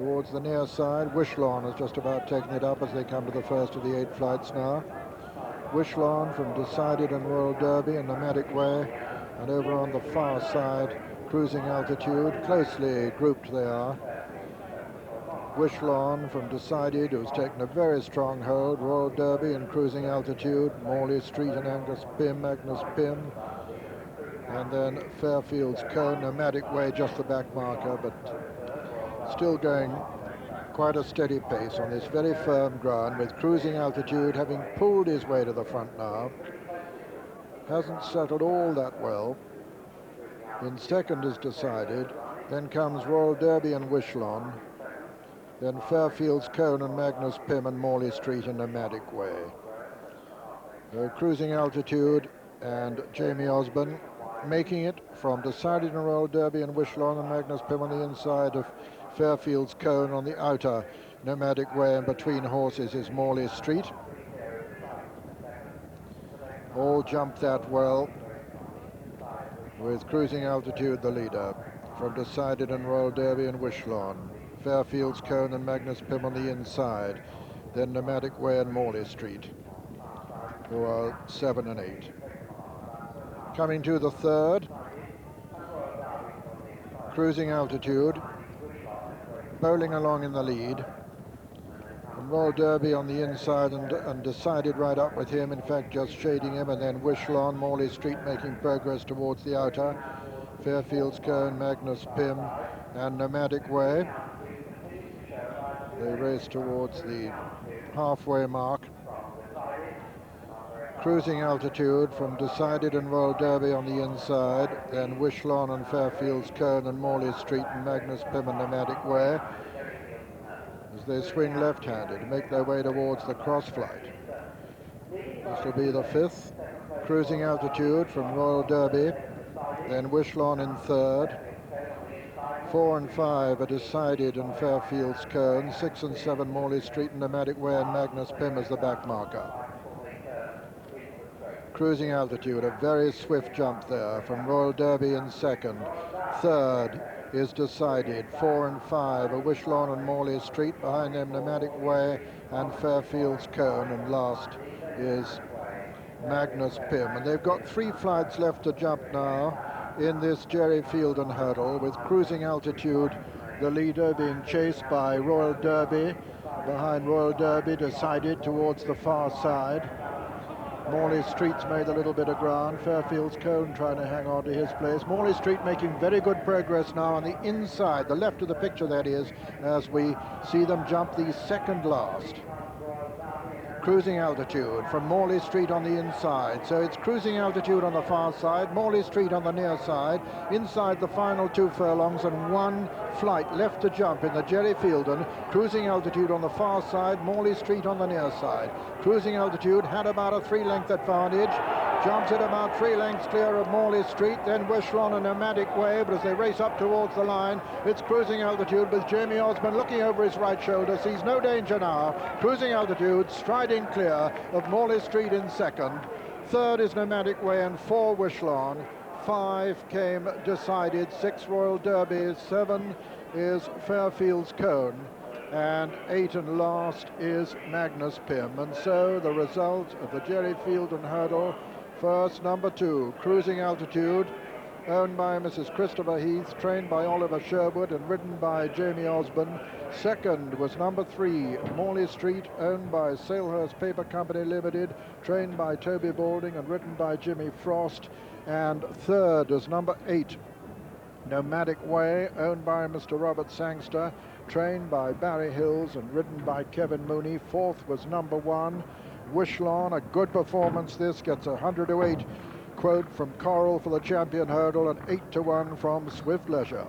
towards the near side. Wishlawn has just about taken it up as they come to the first of the 8 flights now. Wishlawn from Decided and Royal Derby and Nomadic Way, and over on the far side, Cruising Altitude. Closely grouped they are. Wishlawn from Decided, who's taken a very strong hold. Royal Derby and Cruising Altitude. Morley Street and Magnus Pym. And then Fairfield's Cone, Nomadic Way, just the back marker, but still going quite a steady pace on this very firm ground, with Cruising Altitude having pulled his way to the front now. Hasn't settled all that well. In second is Decided. Then comes Royal Derby and Wishlawn. Then Fairfield's Cone and Magnus Pym and Morley Street and Nomadic Way. Cruising Altitude and Jamie Osborne making it from Decided and Royal Derby and Wishlawn, and Magnus Pym on the inside of Fairfield's Cone on the outer Nomadic Way, and between horses is Morley Street. All jumped that well, with Cruising Altitude the leader, from Decided and Royal Derby and Wishlawn. Fairfield's Cone and Magnus Pym on the inside, then Nomadic Way and Morley Street, who are 7 and 8. Coming to the third, Cruising Altitude, bowling along in the lead. And Royal Derby on the inside and Decided right up with him, in fact just shading him, and then Wishlawn, Morley Street making progress towards the outer. Fairfield's Cone, Magnus Pym and Nomadic Way. They race towards the halfway mark. Cruising Altitude from Decided and Royal Derby on the inside, then Wishlawn and Fairfield's Cone and Morley Street and Magnus Pym and Nomadic Way, as they swing left-handed to make their way towards the cross flight. This will be the fifth. Cruising Altitude from Royal Derby, then Wishlawn in third. 4 and 5 are Decided and Fairfield's Cone. 6 and 7 Morley Street and Nomadic Way, and Magnus Pym as the back marker. Cruising Altitude, a very swift jump there from Royal Derby in second. Third is Decided. 4 and 5 are Wishlawn and Morley Street. Behind them Nomadic Way and Fairfield's Cone, and last is Magnus Pym. And they've got 3 flights left to jump now in this Gerry Fielden hurdle, with Cruising Altitude the leader, being chased by Royal Derby. Behind Royal Derby, Decided towards the far side. Morley Street's made a little bit of ground. Fairfield's Cone trying to hang on to his place. Morley Street making very good progress now on the inside, the left of the picture that is, as we see them jump the second last. Cruising Altitude from Morley Street on the inside. So it's Cruising Altitude on the far side, Morley Street on the near side, inside the final 2 furlongs, and 1 flight left to jump in the Gerry Fielden. Cruising Altitude on the far side, Morley Street on the near side. Cruising Altitude had about a 3-length advantage, jumps it about 3 lengths clear of Morley Street, then Wishlawn and Nomadic Way, but as they race up towards the line, it's Cruising Altitude with Jamie Osborne looking over his right shoulder, sees no danger now. Cruising Altitude striding clear of Morley Street in second. Third is Nomadic Way and 4 Wishlawn. 5 came Decided, 6 Royal Derby, 7 is Fairfield's Cone, and 8 and last is Magnus Pym. And so the result of the Gerry Fielden hurdle: first, number 2, Cruising Altitude, owned by Mrs. Christopher Heath, trained by Oliver Sherwood and ridden by Jamie Osborne. Second was number 3, Morley Street, owned by Salehurst Paper Company Limited, trained by Toby Balding and ridden by Jimmy Frost. And third was number 8, Nomadic Way, owned by Mr. Robert Sangster, trained by Barry Hills and ridden by Kevin Mooney. Fourth was number 1, Wishlawn. A good performance this, gets 100 to 8 quote from Coral for the champion hurdle, and 8 to 1 from Swift Leisure.